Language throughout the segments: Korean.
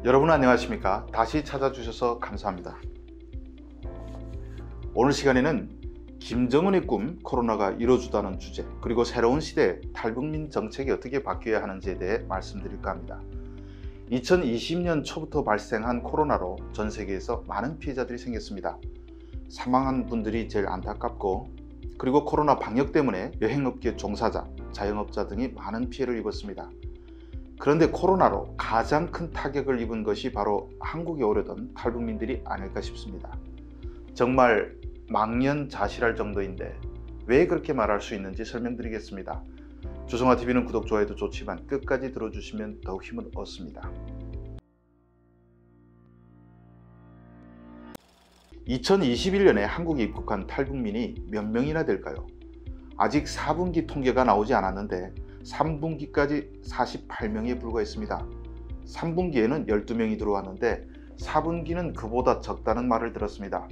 여러분 안녕하십니까? 다시 찾아주셔서 감사합니다. 오늘 시간에는 김정은의 꿈 코로나가 이뤄주다는 주제, 그리고 새로운 시대에 탈북민 정책이 어떻게 바뀌어야 하는지에 대해 말씀드릴까 합니다. 2020년 초부터 발생한 코로나로 전 세계에서 많은 피해자들이 생겼습니다. 사망한 분들이 제일 안타깝고, 그리고 코로나 방역 때문에 여행업계 종사자, 자영업자 등이 많은 피해를 입었습니다. 그런데 코로나로 가장 큰 타격을 입은 것이 바로 한국에 오려던 탈북민들이 아닐까 싶습니다. 정말 망연자실할 정도인데 왜 그렇게 말할 수 있는지 설명드리겠습니다. 주성아TV는 구독, 좋아요도 좋지만 끝까지 들어주시면 더욱 힘을 얻습니다. 2021년에 한국에 입국한 탈북민이 몇 명이나 될까요? 아직 4분기 통계가 나오지 않았는데 3분기까지 48명에 불과했습니다. 3분기에는 12명이 들어왔는데 4분기는 그보다 적다는 말을 들었습니다.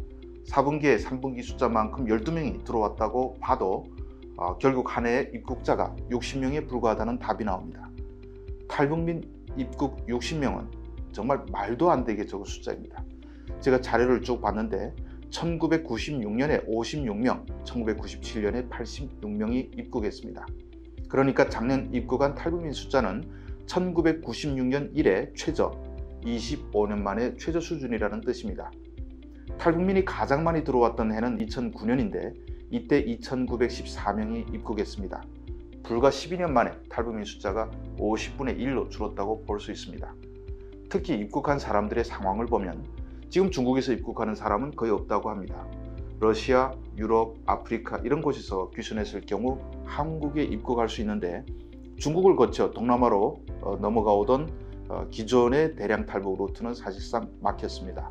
4분기에 3분기 숫자만큼 12명이 들어왔다고 봐도 결국 한 해의 입국자가 60명에 불과하다는 답이 나옵니다. 탈북민 입국 60명은 정말 말도 안 되게 적은 숫자입니다. 제가 자료를 쭉 봤는데 1996년에 56명, 1997년에 86명이 입국했습니다. 그러니까 작년 입국한 탈북민 숫자는 1996년 이래 최저, 25년 만에 최저 수준이라는 뜻입니다. 탈북민이 가장 많이 들어왔던 해는 2009년인데 이때 2914명이 입국했습니다. 불과 12년 만에 탈북민 숫자가 50분의 1로 줄었다고 볼 수 있습니다. 특히 입국한 사람들의 상황을 보면 지금 중국에서 입국하는 사람은 거의 없다고 합니다. 러시아, 유럽, 아프리카 이런 곳에서 귀순했을 경우 한국에 입국할 수 있는데 중국을 거쳐 동남아로 넘어가오던 기존의 대량 탈북 루트는 사실상 막혔습니다.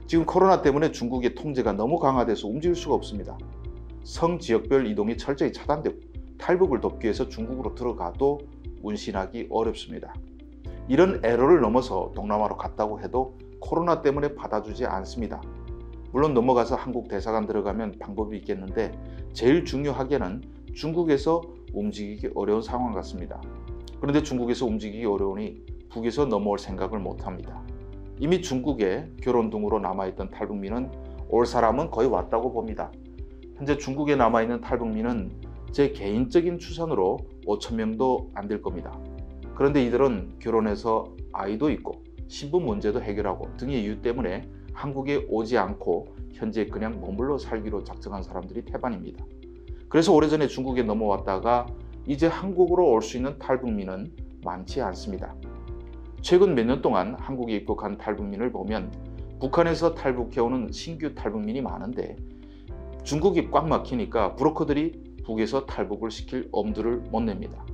지금 코로나 때문에 중국의 통제가 너무 강화돼서 움직일 수가 없습니다. 성 지역별 이동이 철저히 차단되고 탈북을 돕기 위해서 중국으로 들어가도 운신하기 어렵습니다. 이런 애로를 넘어서 동남아로 갔다고 해도 코로나 때문에 받아주지 않습니다. 물론 넘어가서 한국 대사관 들어가면 방법이 있겠는데 제일 중요하게는 중국에서 움직이기 어려운 상황 같습니다. 그런데 중국에서 움직이기 어려우니 북에서 넘어올 생각을 못합니다. 이미 중국에 결혼 등으로 남아있던 탈북민은 올 사람은 거의 왔다고 봅니다. 현재 중국에 남아있는 탈북민은 제 개인적인 추산으로 5,000명도 안 될 겁니다. 그런데 이들은 결혼해서 아이도 있고 신분 문제도 해결하고 등의 이유 때문에 한국에 오지 않고 현재 그냥 머물러 살기로 작정한 사람들이 태반입니다. 그래서 오래전에 중국에 넘어왔다가 이제 한국으로 올 수 있는 탈북민은 많지 않습니다. 최근 몇 년 동안 한국에 입국한 탈북민을 보면 북한에서 탈북해오는 신규 탈북민이 많은데 중국이 꽉 막히니까 브로커들이 북에서 탈북을 시킬 엄두를 못 냅니다.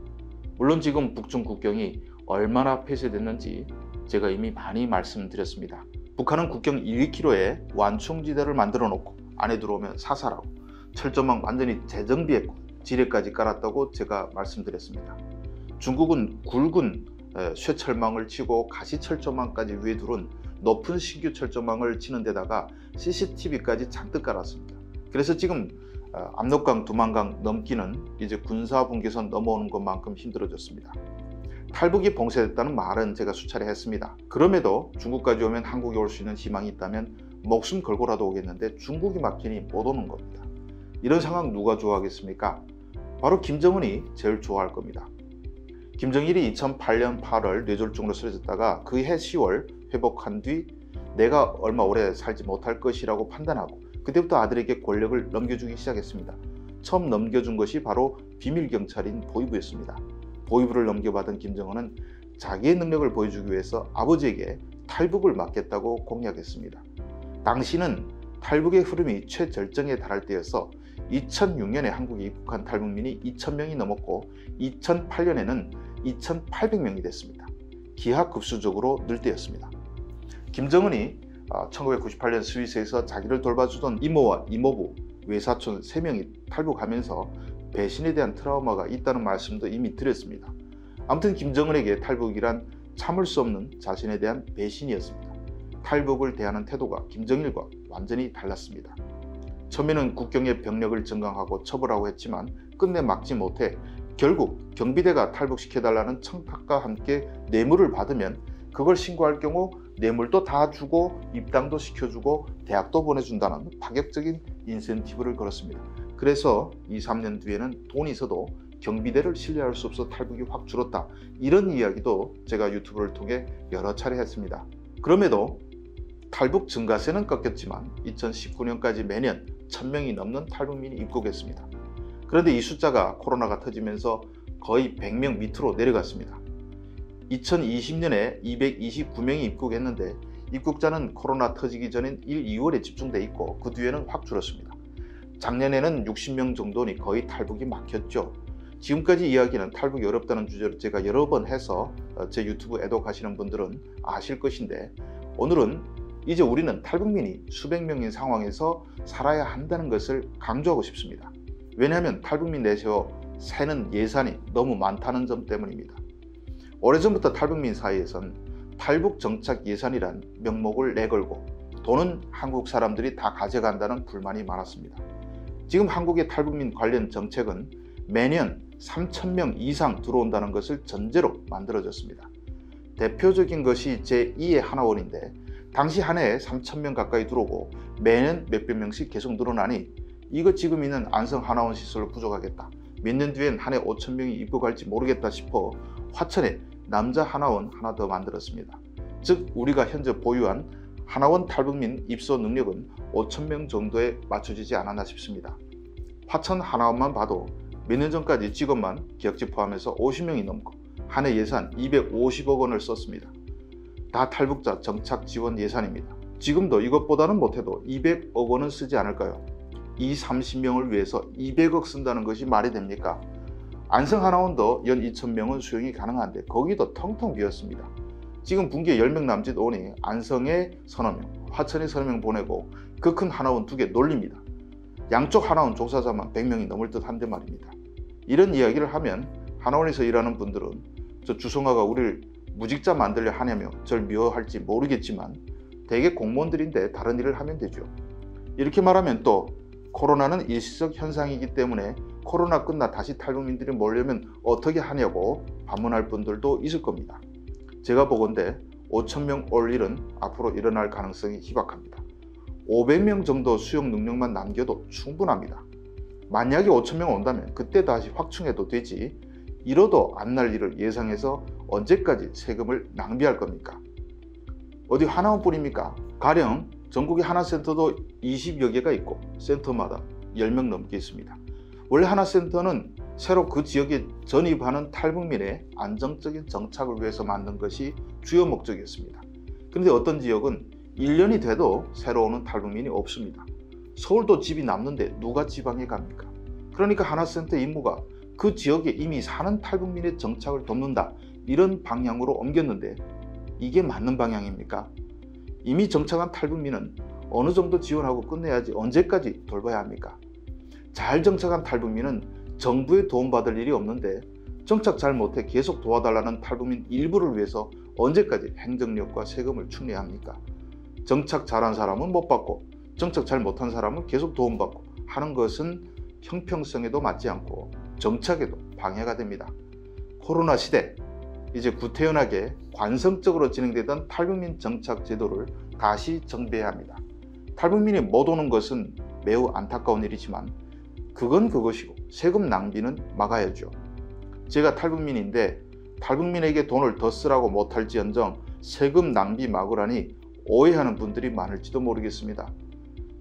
물론 지금 북중 국경이 얼마나 폐쇄됐는지 제가 이미 많이 말씀드렸습니다. 북한은 국경 1~2km에 완충지대를 만들어 놓고 안에 들어오면 사살하고 철조망 완전히 재정비했고 지뢰까지 깔았다고 제가 말씀드렸습니다. 중국은 굵은 쇠철망을 치고 가시철조망까지 위에 두른 높은 신규 철조망을 치는 데다가 CCTV까지 잔뜩 깔았습니다. 그래서 지금 압록강, 두만강 넘기는 이제 군사분계선 넘어오는 것만큼 힘들어졌습니다. 탈북이 봉쇄됐다는 말은 제가 수차례 했습니다. 그럼에도 중국까지 오면 한국에 올 수 있는 희망이 있다면 목숨 걸고라도 오겠는데 중국이 막히니 못 오는 겁니다. 이런 상황 누가 좋아하겠습니까? 바로 김정은이 제일 좋아할 겁니다. 김정일이 2008년 8월 뇌졸중으로 쓰러졌다가 그 해 10월 회복한 뒤 내가 얼마 오래 살지 못할 것이라고 판단하고 그때부터 아들에게 권력을 넘겨주기 시작했습니다. 처음 넘겨준 것이 바로 비밀경찰인 보위부였습니다. 보위부를 넘겨받은 김정은은 자기의 능력을 보여주기 위해서 아버지에게 탈북을 막겠다고 공약했습니다. 당시는 탈북의 흐름이 최절정에 달할 때여서 2006년에 한국에 입국한 탈북민이 2,000명이 넘었고 2008년에는 2,800명이 됐습니다. 기하급수적으로 늘 때였습니다. 김정은이 1998년 스위스에서 자기를 돌봐주던 이모와 이모부, 외사촌 3명이 탈북하면서 배신에 대한 트라우마가 있다는 말씀도 이미 드렸습니다. 아무튼 김정은에게 탈북이란 참을 수 없는 자신에 대한 배신이었습니다. 탈북을 대하는 태도가 김정일과 완전히 달랐습니다. 처음에는 국경의 병력을 증강하고 처벌하고 했지만 끝내 막지 못해 결국 경비대가 탈북시켜달라는 청탁과 함께 뇌물을 받으면 그걸 신고할 경우 뇌물도 다 주고 입당도 시켜주고 대학도 보내준다는 파격적인 인센티브를 걸었습니다. 그래서 2, 3년 뒤에는 돈이 있어도 경비대를 신뢰할 수 없어 탈북이 확 줄었다. 이런 이야기도 제가 유튜브를 통해 여러 차례 했습니다. 그럼에도 탈북 증가세는 꺾였지만 2019년까지 매년 1000명이 넘는 탈북민이 입국했습니다. 그런데 이 숫자가 코로나가 터지면서 거의 100명 밑으로 내려갔습니다. 2020년에 229명이 입국했는데 입국자는 코로나 터지기 전인 1, 2월에 집중돼 있고 그 뒤에는 확 줄었습니다. 작년에는 60명 정도니 거의 탈북이 막혔죠. 지금까지 이야기는 탈북이 어렵다는 주제로 제가 여러 번 해서 제 유튜브 애독하시는 분들은 아실 것인데, 오늘은 이제 우리는 탈북민이 수백 명인 상황에서 살아야 한다는 것을 강조하고 싶습니다. 왜냐하면 탈북민 내세워 새는 예산이 너무 많다는 점 때문입니다. 오래전부터 탈북민 사이에선 탈북 정착 예산이란 명목을 내걸고 돈은 한국 사람들이 다 가져간다는 불만이 많았습니다. 지금 한국의 탈북민 관련 정책은 매년 3,000명 이상 들어온다는 것을 전제로 만들어졌습니다. 대표적인 것이 제2의 하나원인데 당시 한 해에 3,000명 가까이 들어오고 매년 몇백 명씩 계속 늘어나니 이거 지금 있는 안성 하나원 시설로 부족하겠다. 몇 년 뒤엔 한 해 5,000명이 입국할지 모르겠다 싶어 화천에 남자 하나원 하나 더 만들었습니다. 즉 우리가 현재 보유한 하나원 탈북민 입소 능력은 5,000명 정도에 맞춰지지 않았나 싶습니다. 화천 하나원만 봐도 몇 년 전까지 직원만 기역직 포함해서 50명이 넘고 한 해 예산 250억 원을 썼습니다. 다 탈북자 정착 지원 예산입니다. 지금도 이것보다는 못해도 200억 원은 쓰지 않을까요? 이 30명을 위해서 200억 쓴다는 것이 말이 됩니까? 안성 하나원도 연 2,000명은 수용이 가능한데 거기도 텅텅 비었습니다. 지금 분기에 10명 남짓 오니 안성에 서너 명, 화천에 서너 명 보내고 그 큰 하나원 2개 놀립니다. 양쪽 하나원 종사자만 100명이 넘을 듯 한데 말입니다. 이런 이야기를 하면 하나원에서 일하는 분들은 저 주성아가 우리를 무직자 만들려 하냐며 절 미워할지 모르겠지만 대개 공무원들인데 다른 일을 하면 되죠. 이렇게 말하면 또 코로나는 일시적 현상이기 때문에 코로나 끝나 다시 탈북민들이 몰려면 어떻게 하냐고 반문할 분들도 있을 겁니다. 제가 보건대 5,000명 올 일은 앞으로 일어날 가능성이 희박합니다. 500명 정도 수용 능력만 남겨도 충분합니다. 만약에 5,000명 온다면 그때 다시 확충해도 되지, 이러도 안 날 일을 예상해서 언제까지 세금을 낭비할 겁니까? 어디 하나원뿐입니까? 가령 전국의 하나센터도 20여 개가 있고 센터마다 10명 넘게 있습니다. 원래 하나센터는 새로 그 지역에 전입하는 탈북민의 안정적인 정착을 위해서 만든 것이 주요 목적이었습니다. 그런데 어떤 지역은 1년이 돼도 새로 오는 탈북민이 없습니다. 서울도 집이 남는데 누가 지방에 갑니까? 그러니까 하나센터 임무가 그 지역에 이미 사는 탈북민의 정착을 돕는다, 이런 방향으로 옮겼는데 이게 맞는 방향입니까? 이미 정착한 탈북민은 어느 정도 지원하고 끝내야지 언제까지 돌봐야 합니까? 잘 정착한 탈북민은 정부의 도움받을 일이 없는데 정착 잘 못해 계속 도와달라는 탈북민 일부를 위해서 언제까지 행정력과 세금을 축내야 합니까? 정착 잘한 사람은 못 받고 정착 잘 못한 사람은 계속 도움받고 하는 것은 형평성에도 맞지 않고 정착에도 방해가 됩니다. 코로나 시대, 이제 구태연하게 관성적으로 진행되던 탈북민 정착 제도를 다시 정비해야 합니다. 탈북민이 못 오는 것은 매우 안타까운 일이지만 그건 그것이고 세금 낭비는 막아야죠. 제가 탈북민인데 탈북민에게 돈을 더 쓰라고 못할지언정 세금 낭비 막으라니 오해하는 분들이 많을지도 모르겠습니다.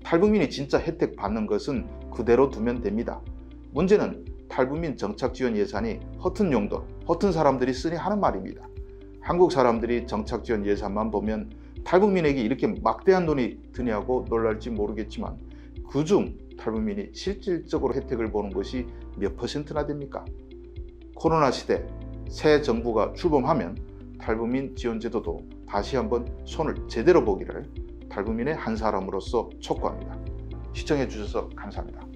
탈북민이 진짜 혜택 받는 것은 그대로 두면 됩니다. 문제는 탈북민 정착 지원 예산이 허튼 용도, 허튼 사람들이 쓰니 하는 말입니다. 한국 사람들이 정착 지원 예산만 보면 탈북민에게 이렇게 막대한 돈이 드냐고 놀랄지 모르겠지만 그중 탈북민이 실질적으로 혜택을 보는 것이 몇 %나 됩니까? 코로나 시대 새 정부가 출범하면 탈북민 지원 제도도 다시 한번 손을 제대로 보기를 탈북민의 한 사람으로서 촉구합니다. 시청해 주셔서 감사합니다.